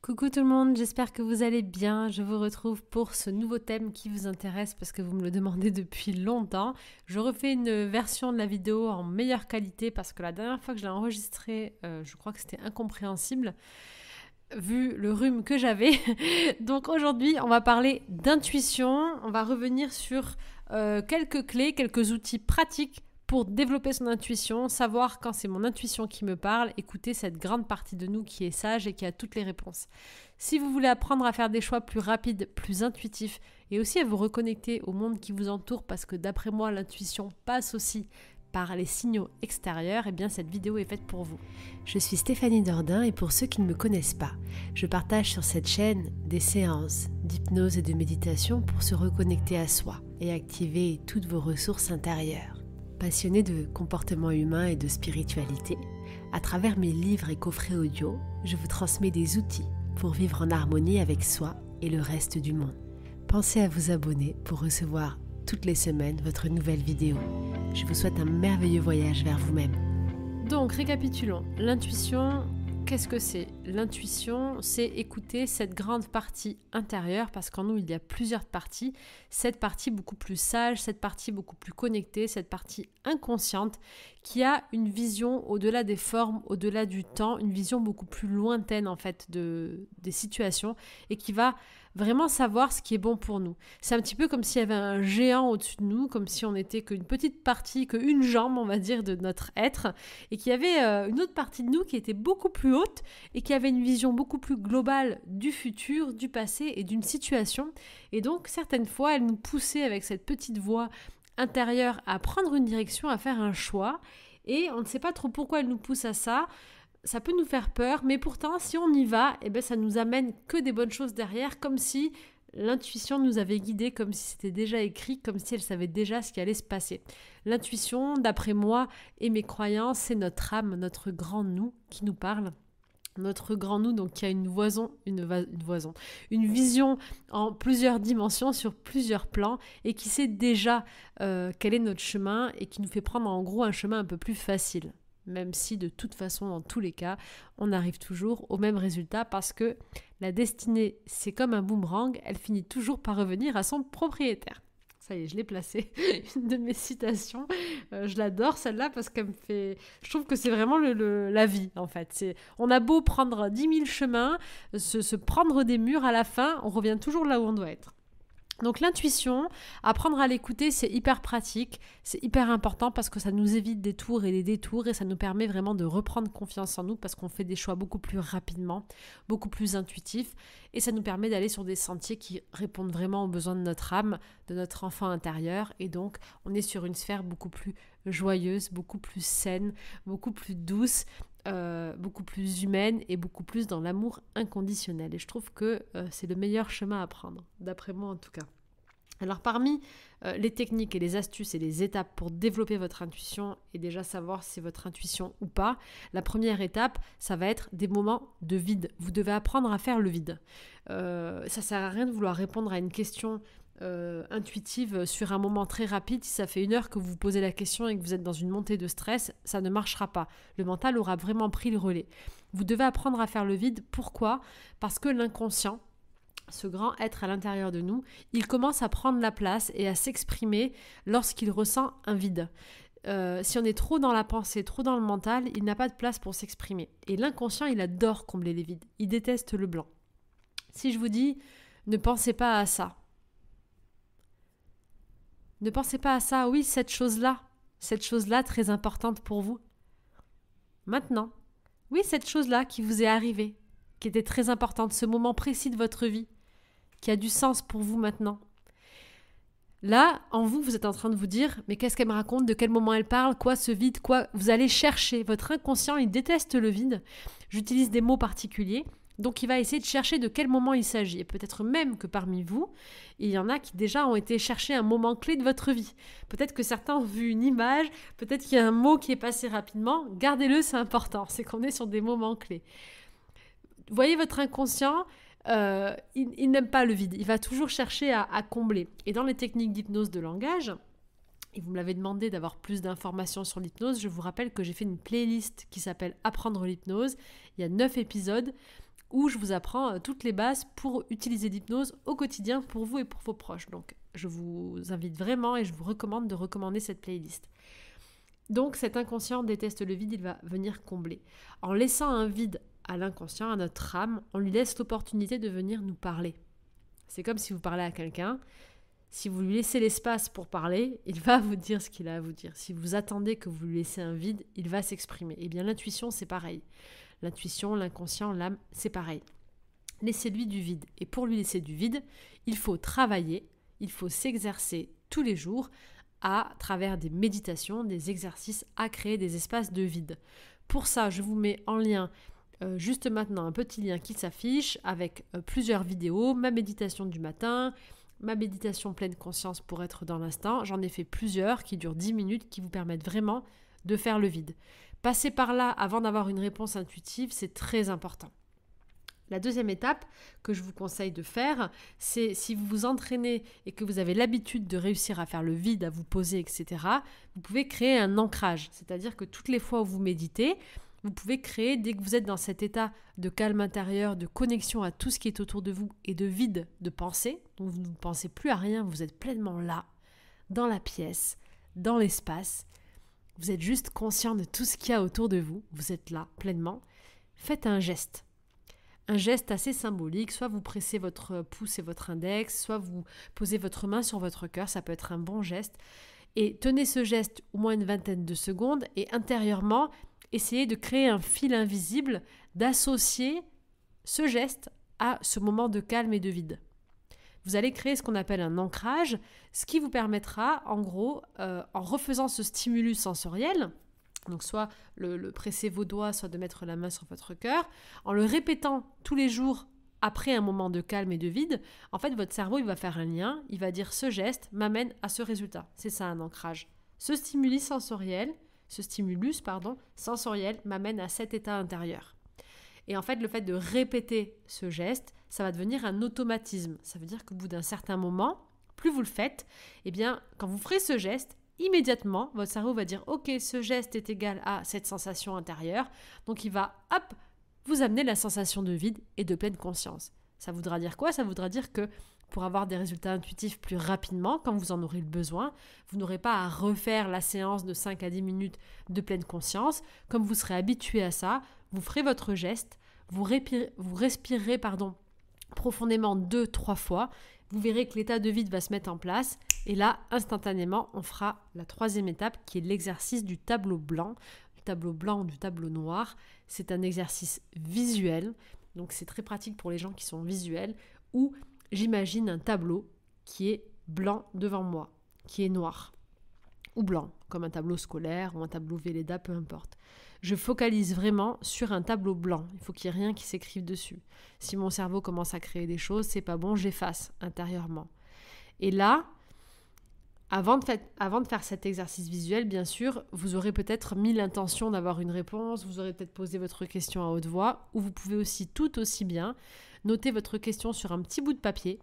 Coucou tout le monde, j'espère que vous allez bien. Je vous retrouve pour ce nouveau thème qui vous intéresse parce que vous me le demandez depuis longtemps. Je refais une version de la vidéo en meilleure qualité parce que la dernière fois que je l'ai enregistrée, je crois que c'était incompréhensible vu le rhume que j'avais. Donc aujourd'hui, on va parler d'intuition. On va revenir sur quelques clés, quelques outils pratiques pour développer son intuition, savoir quand c'est mon intuition qui me parle, écouter cette grande partie de nous qui est sage et qui a toutes les réponses. Si vous voulez apprendre à faire des choix plus rapides, plus intuitifs, et aussi à vous reconnecter au monde qui vous entoure, parce que d'après moi, l'intuition passe aussi par les signaux extérieurs, et bien cette vidéo est faite pour vous. Je suis Stéphanie Dordain et pour ceux qui ne me connaissent pas, je partage sur cette chaîne des séances d'hypnose et de méditation pour se reconnecter à soi et activer toutes vos ressources intérieures. Passionnée de comportement humain et de spiritualité, à travers mes livres et coffrets audio, je vous transmets des outils pour vivre en harmonie avec soi et le reste du monde. Pensez à vous abonner pour recevoir toutes les semaines votre nouvelle vidéo. Je vous souhaite un merveilleux voyage vers vous-même. Donc, récapitulons. L'intuition, qu'est-ce que c'est ? L'intuition, c'est écouter cette grande partie intérieure, parce qu'en nous, il y a plusieurs parties. Cette partie beaucoup plus sage, cette partie beaucoup plus connectée, cette partie inconsciente, qui a une vision au-delà des formes, au-delà du temps, une vision beaucoup plus lointaine en fait des situations, et qui va vraiment savoir ce qui est bon pour nous. C'est un petit peu comme s'il y avait un géant au-dessus de nous, comme si on n'était qu'une petite partie, qu'une jambe, on va dire, de notre être, et qu'il y avait une autre partie de nous qui était beaucoup plus haute et qui avait une vision beaucoup plus globale du futur, du passé et d'une situation. Et donc, certaines fois, elle nous poussait avec cette petite voix intérieure à prendre une direction, à faire un choix. Et on ne sait pas trop pourquoi elle nous pousse à ça. Ça peut nous faire peur, mais pourtant, si on y va, eh ben, ça nous amène que des bonnes choses derrière, comme si l'intuition nous avait guidés, comme si c'était déjà écrit, comme si elle savait déjà ce qui allait se passer. L'intuition, d'après moi et mes croyances, c'est notre âme, notre grand nous qui nous parle. Notre grand nous, donc qui a une vision en plusieurs dimensions, sur plusieurs plans, et qui sait déjà quel est notre chemin, et qui nous fait prendre en gros un chemin un peu plus facile. Même si de toute façon, dans tous les cas, on arrive toujours au même résultat, parce que la destinée, c'est comme un boomerang, elle finit toujours par revenir à son propriétaire. Ça y est, je l'ai placée, une de mes citations. Je l'adore celle-là parce qu'elle me fait... Je trouve que c'est vraiment la vie en fait. On a beau prendre 10 000 chemins, se prendre des murs, à la fin, on revient toujours là où on doit être. Donc l'intuition, apprendre à l'écouter, c'est hyper pratique, c'est hyper important parce que ça nous évite des tours et des détours et ça nous permet vraiment de reprendre confiance en nous parce qu'on fait des choix beaucoup plus rapidement, beaucoup plus intuitifs et ça nous permet d'aller sur des sentiers qui répondent vraiment aux besoins de notre âme, de notre enfant intérieur et donc on est sur une sphère beaucoup plus joyeuse, beaucoup plus saine, beaucoup plus douce, beaucoup plus humaine et beaucoup plus dans l'amour inconditionnel. Et je trouve que c'est le meilleur chemin à prendre, d'après moi en tout cas. Alors parmi les techniques et les astuces et les étapes pour développer votre intuition et déjà savoir si c'est votre intuition ou pas, la première étape, ça va être des moments de vide. Vous devez apprendre à faire le vide. Ça sert à rien de vouloir répondre à une question intuitive sur un moment très rapide. Si ça fait 1 heure que vous vous posez la question et que vous êtes dans une montée de stress, ça ne marchera pas. Le mental aura vraiment pris le relais. Vous devez apprendre à faire le vide. Pourquoi ? Parce que l'inconscient, ce grand être à l'intérieur de nous, il commence à prendre la place et à s'exprimer lorsqu'il ressent un vide. Si on est trop dans la pensée, trop dans le mental, il n'a pas de place pour s'exprimer. Et l'inconscient, il adore combler les vides. Il déteste le blanc. Si je vous dis, ne pensez pas à ça. Ne pensez pas à ça, oui, cette chose-là très importante pour vous. Maintenant, oui, cette chose-là qui vous est arrivée, qui était très importante, ce moment précis de votre vie, qui a du sens pour vous maintenant. Là, en vous, vous êtes en train de vous dire, mais qu'est-ce qu'elle me raconte, de quel moment elle parle, quoi ce vide, quoi, vous allez chercher. Votre inconscient, il déteste le vide. J'utilise des mots particuliers. Donc, il va essayer de chercher de quel moment il s'agit. Et peut-être même que parmi vous, il y en a qui déjà ont été chercher un moment clé de votre vie. Peut-être que certains ont vu une image, peut-être qu'il y a un mot qui est passé rapidement. Gardez-le, c'est important. C'est qu'on est sur des moments clés. Vous voyez votre inconscient, il n'aime pas le vide. Il va toujours chercher à combler. Et dans les techniques d'hypnose de langage, et vous me l'avez demandé d'avoir plus d'informations sur l'hypnose, je vous rappelle que j'ai fait une playlist qui s'appelle « Apprendre l'hypnose ». Il y a 9 épisodes où je vous apprends toutes les bases pour utiliser l'hypnose au quotidien pour vous et pour vos proches. Donc, je vous invite vraiment et je vous recommande de recommander cette playlist. Donc, cet inconscient déteste le vide, il va venir combler. En laissant un vide à l'inconscient, à notre âme, on lui laisse l'opportunité de venir nous parler. C'est comme si vous parlez à quelqu'un. Si vous lui laissez l'espace pour parler, il va vous dire ce qu'il a à vous dire. Si vous attendez que vous lui laissez un vide, il va s'exprimer. Eh bien, l'intuition, c'est pareil. L'intuition, l'inconscient, l'âme, c'est pareil. Laissez-lui du vide. Et pour lui laisser du vide, il faut travailler, il faut s'exercer tous les jours à travers des méditations, des exercices, à créer des espaces de vide. Pour ça, je vous mets en lien juste maintenant un petit lien qui s'affiche avec plusieurs vidéos, ma méditation du matin, ma méditation pleine conscience pour être dans l'instant. J'en ai fait plusieurs qui durent 10 minutes qui vous permettent vraiment de faire le vide. Passer par là avant d'avoir une réponse intuitive, c'est très important. La deuxième étape que je vous conseille de faire, c'est si vous vous entraînez et que vous avez l'habitude de réussir à faire le vide, à vous poser, etc., vous pouvez créer un ancrage. C'est-à-dire que toutes les fois où vous méditez, vous pouvez créer, dès que vous êtes dans cet état de calme intérieur, de connexion à tout ce qui est autour de vous et de vide de pensée, donc vous ne pensez plus à rien, vous êtes pleinement là, dans la pièce, dans l'espace, vous êtes juste conscient de tout ce qu'il y a autour de vous, vous êtes là pleinement, faites un geste. Un geste assez symbolique, soit vous pressez votre pouce et votre index, soit vous posez votre main sur votre cœur, ça peut être un bon geste. Et tenez ce geste au moins une vingtaine de secondes et intérieurement, essayez de créer un fil invisible, d'associer ce geste à ce moment de calme et de vide. Vous allez créer ce qu'on appelle un ancrage, ce qui vous permettra, en gros, en refaisant ce stimulus sensoriel, donc soit le presser vos doigts, soit de mettre la main sur votre cœur, en le répétant tous les jours après un moment de calme et de vide, en fait, votre cerveau il va faire un lien, il va dire ce geste m'amène à ce résultat. C'est ça un ancrage. Ce stimulus sensoriel m'amène à cet état intérieur. Et en fait, le fait de répéter ce geste, ça va devenir un automatisme. Ça veut dire qu'au bout d'un certain moment, plus vous le faites, eh bien, quand vous ferez ce geste, immédiatement, votre cerveau va dire « Ok, ce geste est égal à cette sensation intérieure. » Donc, il va, vous amener la sensation de vide et de pleine conscience. Ça voudra dire quoi? Ça voudra dire que pour avoir des résultats intuitifs plus rapidement, quand vous en aurez le besoin, vous n'aurez pas à refaire la séance de 5 à 10 minutes de pleine conscience. Comme vous serez habitué à ça, vous ferez votre geste, vous respirez profondément 2-3 fois. Vous verrez que l'état de vide va se mettre en place. Et là, instantanément, on fera la troisième étape qui est l'exercice du tableau blanc. Du tableau blanc ou du tableau noir. C'est un exercice visuel. Donc, c'est très pratique pour les gens qui sont visuels. Où j'imagine un tableau qui est blanc devant moi, qui est noir. Ou blanc, comme un tableau scolaire ou un tableau Velleda, peu importe. Je focalise vraiment sur un tableau blanc. Il faut qu'il n'y ait rien qui s'écrive dessus. Si mon cerveau commence à créer des choses, c'est pas bon, j'efface intérieurement. Et là, avant de faire cet exercice visuel, bien sûr, vous aurez peut-être mis l'intention d'avoir une réponse, vous aurez peut-être posé votre question à haute voix, ou vous pouvez aussi tout aussi bien noter votre question sur un petit bout de papier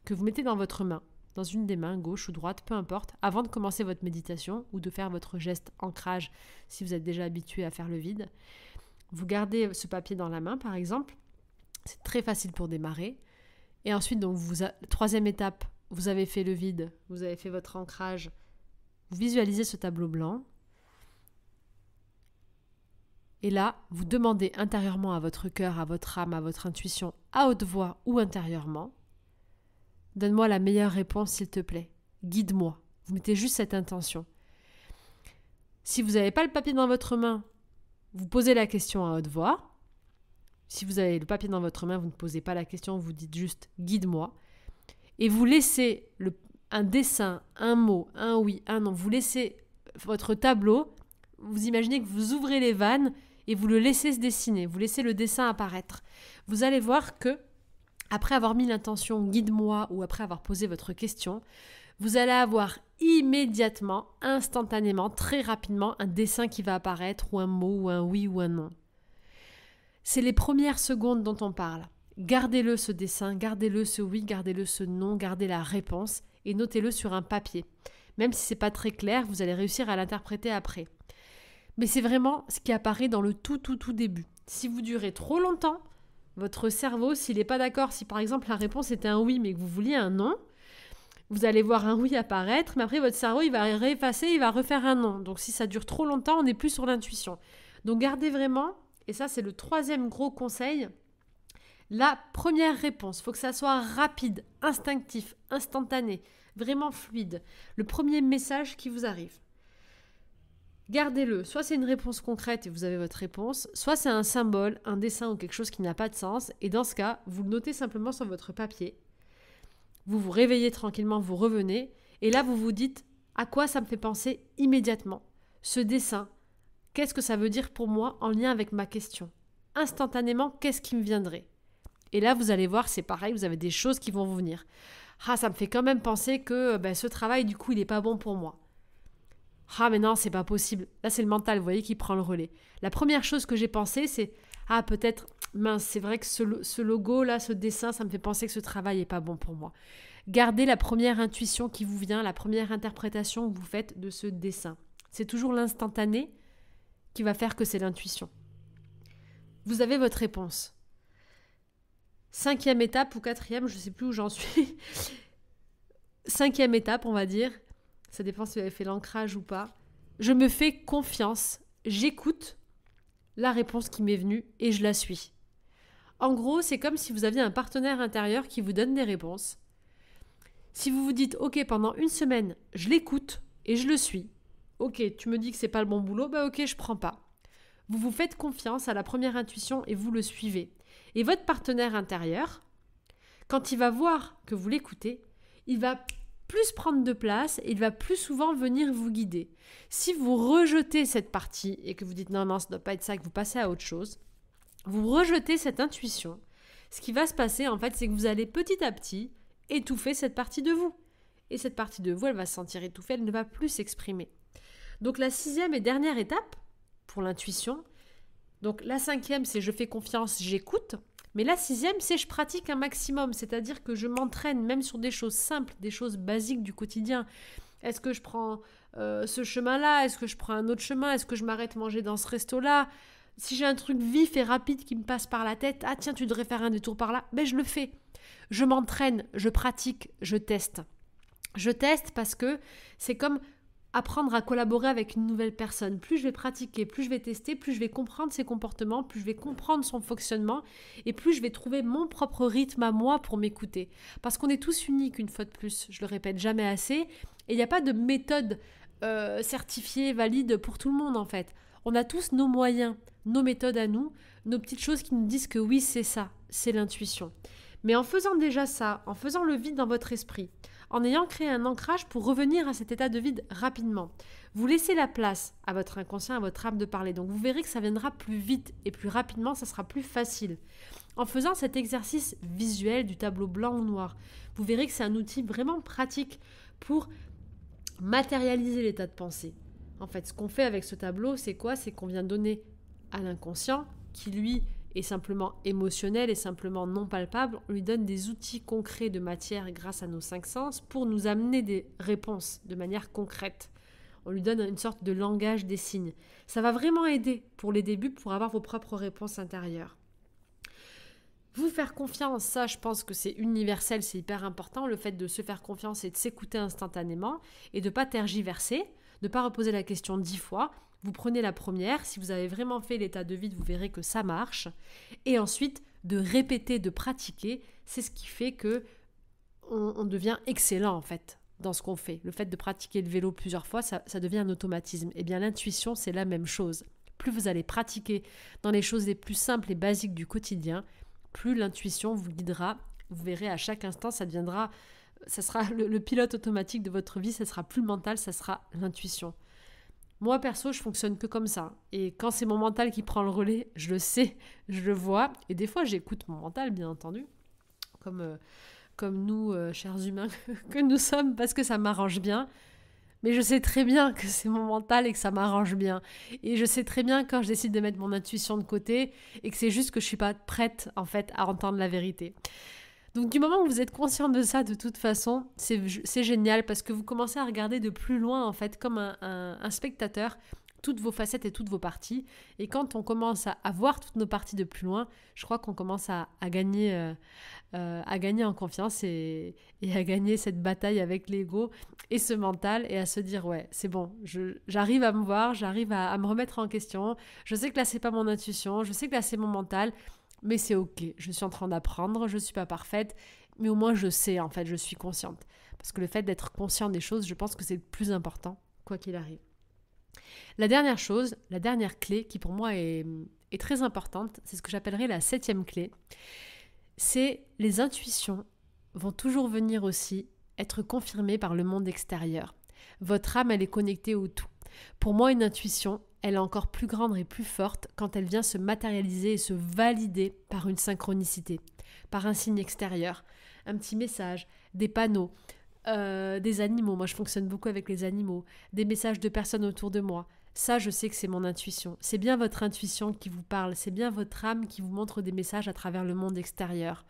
que vous mettez dans votre main, dans une des mains, gauche ou droite, peu importe, avant de commencer votre méditation ou de faire votre geste ancrage si vous êtes déjà habitué à faire le vide. Vous gardez ce papier dans la main, par exemple. C'est très facile pour démarrer. Et ensuite, donc, troisième étape, vous avez fait le vide, vous avez fait votre ancrage, vous visualisez ce tableau blanc. Et là, vous demandez intérieurement à votre cœur, à votre âme, à votre intuition, à haute voix ou intérieurement, donne-moi la meilleure réponse, s'il te plaît. Guide-moi. Vous mettez juste cette intention. Si vous n'avez pas le papier dans votre main, vous posez la question à haute voix. Si vous avez le papier dans votre main, vous ne posez pas la question, vous dites juste « guide-moi ». Et vous laissez un dessin, un mot, un oui, un non. Vous laissez votre tableau, vous imaginez que vous ouvrez les vannes et vous le laissez se dessiner. Vous laissez le dessin apparaître. Vous allez voir que après avoir mis l'intention « guide-moi » ou après avoir posé votre question, vous allez avoir immédiatement, instantanément, très rapidement, un dessin qui va apparaître ou un mot ou un oui ou un non. C'est les premières secondes dont on parle. Gardez-le ce dessin, gardez-le ce oui, gardez-le ce non, gardez la réponse et notez-le sur un papier. Même si ce n'est pas très clair, vous allez réussir à l'interpréter après. Mais c'est vraiment ce qui apparaît dans le tout début. Si vous durez trop longtemps, Votre cerveau, s'il n'est pas d'accord, si par exemple la réponse était un oui mais que vous vouliez un non, vous allez voir un oui apparaître, mais après votre cerveau il va réeffacer, il va refaire un non. Donc si ça dure trop longtemps, on n'est plus sur l'intuition. Donc gardez vraiment, et ça c'est le troisième gros conseil, la première réponse. Il faut que ça soit rapide, instinctif, instantané, vraiment fluide. Le premier message qui vous arrive. Gardez-le. Soit c'est une réponse concrète et vous avez votre réponse, soit c'est un symbole, un dessin ou quelque chose qui n'a pas de sens. Et dans ce cas, vous le notez simplement sur votre papier. Vous vous réveillez tranquillement, vous revenez. Et là, vous vous dites à quoi ça me fait penser immédiatement. Ce dessin, qu'est-ce que ça veut dire pour moi en lien avec ma question? Instantanément, qu'est-ce qui me viendrait? Et là, vous allez voir, c'est pareil, vous avez des choses qui vont vous venir. Ah, ça me fait quand même penser que ce travail, du coup, il n'est pas bon pour moi. Ah, mais non, c'est pas possible. Là, c'est le mental, vous voyez, qui prend le relais. La première chose que j'ai pensé, c'est ah, peut-être, mince, c'est vrai que ce logo-là, ce dessin, ça me fait penser que ce travail n'est pas bon pour moi. Gardez la première intuition qui vous vient, la première interprétation que vous faites de ce dessin. C'est toujours l'instantané qui va faire que c'est l'intuition. Vous avez votre réponse. 5e étape ou 4e, je ne sais plus où j'en suis. 5e étape, on va dire. Ça dépend si vous avez fait l'ancrage ou pas. Je me fais confiance. J'écoute la réponse qui m'est venue et je la suis. En gros, c'est comme si vous aviez un partenaire intérieur qui vous donne des réponses. Si vous vous dites, ok, pendant une semaine, je l'écoute et je le suis. Ok, tu me dis que c'est pas le bon boulot, ok, je prends pas. Vous vous faites confiance à la première intuition et vous le suivez. Et votre partenaire intérieur, quand il va voir que vous l'écoutez, il va plus prendre de place et il va plus souvent venir vous guider. Si vous rejetez cette partie et que vous dites non, ça ne doit pas être ça, que vous passez à autre chose, vous rejetez cette intuition. Ce qui va se passer, en fait, c'est que vous allez petit à petit étouffer cette partie de vous. Et cette partie de vous, elle va se sentir étouffée, elle ne va plus s'exprimer. Donc la 6e et dernière étape pour l'intuition, donc la 5e, c'est je fais confiance, j'écoute. Mais la 6e, c'est je pratique un maximum, c'est-à-dire que je m'entraîne même sur des choses simples, des choses basiques du quotidien. Est-ce que je prends ce chemin-là? Est-ce que je prends un autre chemin? Est-ce que je m'arrête manger dans ce resto-là? Si j'ai un truc vif et rapide qui me passe par la tête, ah tiens, tu devrais faire un détour par là, je le fais. Je m'entraîne, je pratique, je teste. Je teste parce que c'est comme apprendre à collaborer avec une nouvelle personne. Plus je vais pratiquer, plus je vais tester, plus je vais comprendre ses comportements, plus je vais comprendre son fonctionnement et plus je vais trouver mon propre rythme à moi pour m'écouter. Parce qu'on est tous uniques, une fois de plus, je le répète jamais assez, et il n'y a pas de méthode certifiée, valide pour tout le monde en fait. On a tous nos moyens, nos méthodes à nous, nos petites choses qui nous disent que oui, c'est ça, c'est l'intuition. Mais en faisant déjà ça, en faisant le vide dans votre esprit, en ayant créé un ancrage pour revenir à cet état de vide rapidement, vous laissez la place à votre inconscient, à votre âme de parler. Donc vous verrez que ça viendra plus vite et plus rapidement, ça sera plus facile. En faisant cet exercice visuel du tableau blanc ou noir, vous verrez que c'est un outil vraiment pratique pour matérialiser l'état de pensée. En fait, ce qu'on fait avec ce tableau, c'est quoi? C'est qu'on vient donner à l'inconscient, qui lui est simplement émotionnel et simplement non palpable, on lui donne des outils concrets de matière grâce à nos 5 sens pour nous amener des réponses de manière concrète. On lui donne une sorte de langage des signes. Ça va vraiment aider pour les débuts, pour avoir vos propres réponses intérieures. Vous faire confiance, ça je pense que c'est universel, c'est hyper important, le fait de se faire confiance et de s'écouter instantanément et de ne pas tergiverser, de ne pas reposer la question 10 fois. Vous prenez la première, si vous avez vraiment fait l'état de vide, vous verrez que ça marche. Et ensuite, de répéter, de pratiquer, c'est ce qui fait que on devient excellent en fait dans ce qu'on fait. Le fait de pratiquer le vélo plusieurs fois, ça devient un automatisme. Eh bien l'intuition, c'est la même chose. Plus vous allez pratiquer dans les choses les plus simples et basiques du quotidien, plus l'intuition vous guidera. Vous verrez à chaque instant, ça sera le pilote automatique de votre vie, ça sera plus le mental, ça sera l'intuition. Moi, perso, je fonctionne que comme ça. Et quand c'est mon mental qui prend le relais, je le sais, je le vois. Et des fois, j'écoute mon mental, bien entendu, comme nous, chers humains, que nous sommes, parce que ça m'arrange bien. Mais je sais très bien que c'est mon mental et que ça m'arrange bien. Et je sais très bien quand je décide de mettre mon intuition de côté et que c'est juste que je ne suis pas prête, en fait, à entendre la vérité. Donc du moment où vous êtes conscient de ça, de toute façon, c'est génial parce que vous commencez à regarder de plus loin, en fait, comme un spectateur, toutes vos facettes et toutes vos parties. Et quand on commence à voir toutes nos parties de plus loin, je crois qu'on commence à gagner en confiance et à gagner cette bataille avec l'ego et ce mental et à se dire ouais, c'est bon, j'arrive à me voir, j'arrive à me remettre en question. Je sais que là, c'est pas mon intuition, je sais que là, c'est mon mental, mais c'est ok. Je suis en train d'apprendre, je suis pas parfaite, mais au moins je sais, en fait, je suis consciente. Parce que le fait d'être conscient des choses, je pense que c'est le plus important, quoi qu'il arrive. La dernière chose, la dernière clé qui pour moi est très importante, c'est ce que j'appellerais la 7e clé. C'est les intuitions vont toujours venir aussi être confirmées par le monde extérieur. Votre âme, elle est connectée au tout. Pour moi, une intuition, elle est encore plus grande et plus forte quand elle vient se matérialiser et se valider par une synchronicité, par un signe extérieur, un petit message, des panneaux, des animaux. Moi, je fonctionne beaucoup avec les animaux, des messages de personnes autour de moi. Ça, je sais que c'est mon intuition. C'est bien votre intuition qui vous parle. C'est bien votre âme qui vous montre des messages à travers le monde extérieur.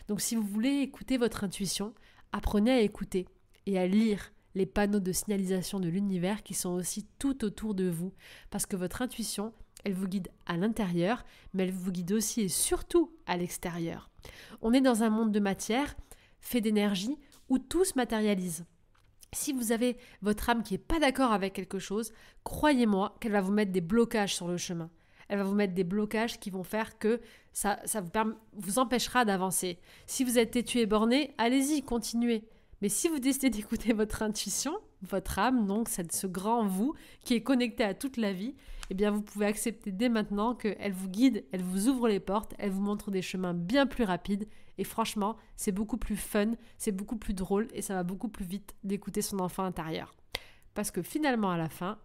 Donc, si vous voulez écouter votre intuition, apprenez à écouter et à lire les panneaux de signalisation de l'univers qui sont aussi tout autour de vous. Parce que votre intuition, elle vous guide à l'intérieur, mais elle vous guide aussi et surtout à l'extérieur. On est dans un monde de matière, fait d'énergie, où tout se matérialise. Si vous avez votre âme qui n'est pas d'accord avec quelque chose, croyez-moi qu'elle va vous mettre des blocages sur le chemin. Elle va vous mettre des blocages qui vont faire que ça vous empêchera d'avancer. Si vous êtes têtu et borné, allez-y, continuez. Mais si vous décidez d'écouter votre intuition, votre âme, donc ce grand vous qui est connecté à toute la vie, eh bien vous pouvez accepter dès maintenant qu'elle vous guide, elle vous ouvre les portes, elle vous montre des chemins bien plus rapides. Et franchement, c'est beaucoup plus fun, c'est beaucoup plus drôle et ça va beaucoup plus vite d'écouter son enfant intérieur. Parce que finalement, à la fin,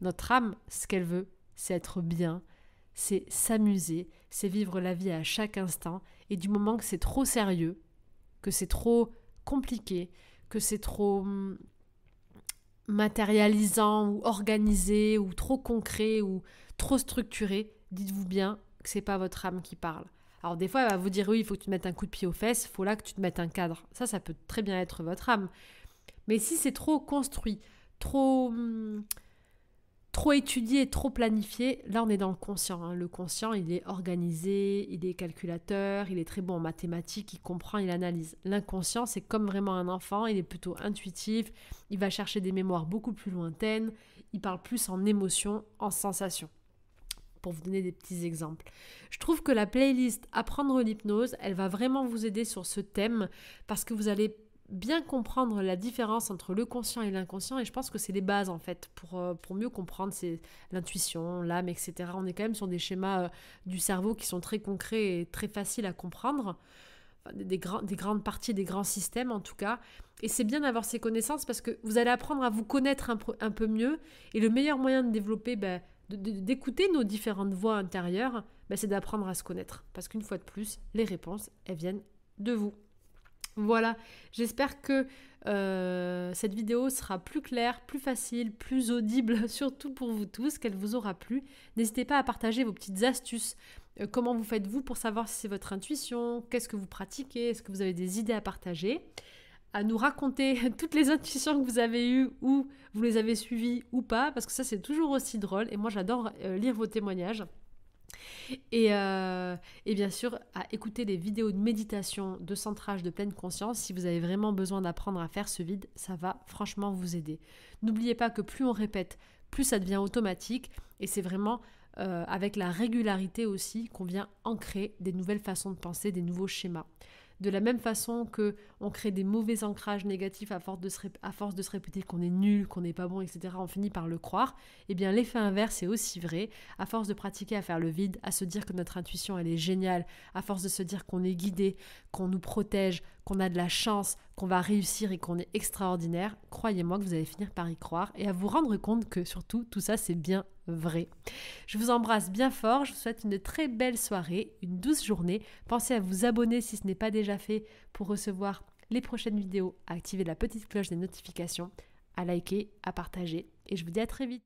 notre âme, ce qu'elle veut, c'est être bien, c'est s'amuser, c'est vivre la vie à chaque instant. Et du moment que c'est trop sérieux, que c'est trop compliqué, que c'est trop matérialisant ou organisé ou trop concret ou trop structuré, dites-vous bien que c'est pas votre âme qui parle. Alors des fois, elle va vous dire oui, il faut que tu te mettes un coup de pied aux fesses, il faut là que tu te mettes un cadre. Ça peut très bien être votre âme. Mais si c'est trop construit, trop étudié, trop planifié, là on est dans le conscient. Hein. Le conscient, il est organisé, il est calculateur, il est très bon en mathématiques, il comprend, il analyse. L'inconscient, c'est comme vraiment un enfant, il est plutôt intuitif, il va chercher des mémoires beaucoup plus lointaines, il parle plus en émotion, en sensation. Pour vous donner des petits exemples. Je trouve que la playlist Apprendre l'hypnose, elle va vraiment vous aider sur ce thème parce que vous allez bien comprendre la différence entre le conscient et l'inconscient et je pense que c'est les bases en fait pour mieux comprendre c'est l'intuition, l'âme, etc. On est quand même sur des schémas du cerveau qui sont très concrets et très faciles à comprendre, enfin, des grandes parties, des grands systèmes en tout cas. Et c'est bien d'avoir ces connaissances parce que vous allez apprendre à vous connaître un peu mieux et le meilleur moyen de développer d'écouter nos différentes voix intérieures, c'est d'apprendre à se connaître. Parce qu'une fois de plus, les réponses, elles viennent de vous. Voilà, j'espère que cette vidéo sera plus claire, plus facile, plus audible, surtout pour vous tous, qu'elle vous aura plu. N'hésitez pas à partager vos petites astuces. Comment vous faites-vous pour savoir si c'est votre intuition? Qu'est-ce que vous pratiquez? Est-ce que vous avez des idées à partager? À nous raconter toutes les intuitions que vous avez eues ou vous les avez suivies ou pas, parce que ça c'est toujours aussi drôle et moi j'adore lire vos témoignages. Et bien sûr, à écouter les vidéos de méditation, de centrage, de pleine conscience. Si vous avez vraiment besoin d'apprendre à faire ce vide, ça va franchement vous aider. N'oubliez pas que plus on répète, plus ça devient automatique et c'est vraiment avec la régularité aussi qu'on vient ancrer des nouvelles façons de penser, des nouveaux schémas. De la même façon qu'on crée des mauvais ancrages négatifs à force de se répéter qu'on est nul, qu'on n'est pas bon, etc., on finit par le croire, eh bien l'effet inverse est aussi vrai. À force de pratiquer à faire le vide, à se dire que notre intuition elle est géniale, à force de se dire qu'on est guidé, qu'on nous protège, qu'on a de la chance, qu'on va réussir et qu'on est extraordinaire, croyez-moi que vous allez finir par y croire et à vous rendre compte que surtout tout ça c'est bien vrai. Je vous embrasse bien fort, je vous souhaite une très belle soirée, une douce journée. Pensez à vous abonner si ce n'est pas déjà fait pour recevoir les prochaines vidéos, à activer la petite cloche des notifications, à liker, à partager et je vous dis à très vite.